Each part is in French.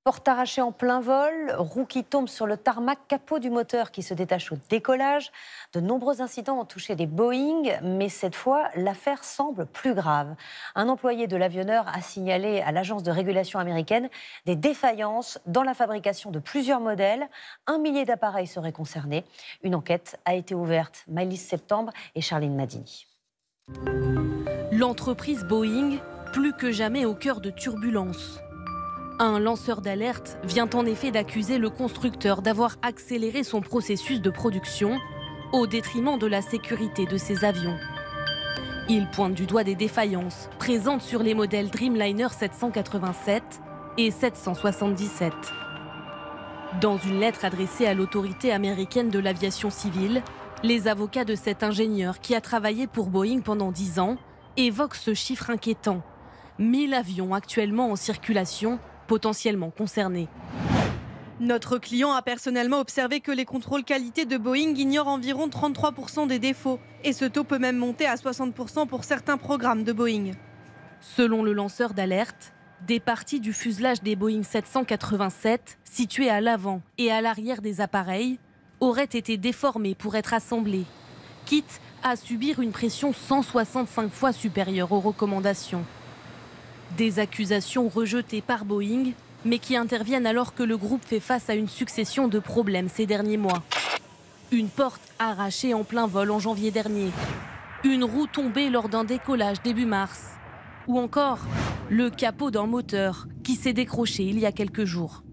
Porte arrachée en plein vol, roue qui tombe sur le tarmac, capot du moteur qui se détache au décollage. De nombreux incidents ont touché des Boeing, mais cette fois, l'affaire semble plus grave. Un employé de l'avionneur a signalé à l'agence de régulation américaine des défaillances dans la fabrication de plusieurs modèles. 1 millier d'appareils seraient concernés. Une enquête a été ouverte. Maëlys Septembre et Charline Madini. L'entreprise Boeing, plus que jamais au cœur de turbulences. Un lanceur d'alerte vient en effet d'accuser le constructeur d'avoir accéléré son processus de production au détriment de la sécurité de ses avions. Il pointe du doigt des défaillances présentes sur les modèles Dreamliner 787 et 777. Dans une lettre adressée à l'autorité américaine de l'aviation civile, les avocats de cet ingénieur qui a travaillé pour Boeing pendant 10 ans évoquent ce chiffre inquiétant. 1000 avions actuellement en circulation, potentiellement concernés. Notre client a personnellement observé que les contrôles qualité de Boeing ignorent environ 33% des défauts. Et ce taux peut même monter à 60% pour certains programmes de Boeing. Selon le lanceur d'alerte, des parties du fuselage des Boeing 787, situées à l'avant et à l'arrière des appareils, auraient été déformées pour être assemblées, quitte à subir une pression 165 fois supérieure aux recommandations. Des accusations rejetées par Boeing, mais qui interviennent alors que le groupe fait face à une succession de problèmes ces derniers mois. Une porte arrachée en plein vol en janvier dernier, une roue tombée lors d'un décollage début mars, ou encore le capot d'un moteur qui s'est décroché il y a quelques jours.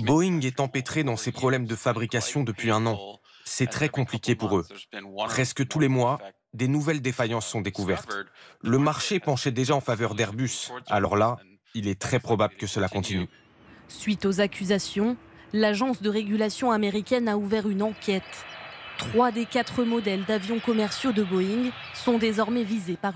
Boeing est empêtré dans ses problèmes de fabrication depuis 1 an. C'est très compliqué pour eux. Presque tous les mois, des nouvelles défaillances sont découvertes. Le marché penchait déjà en faveur d'Airbus. Alors là, il est très probable que cela continue. Suite aux accusations, l'agence de régulation américaine a ouvert une enquête. 3 des 4 modèles d'avions commerciaux de Boeing sont désormais visés par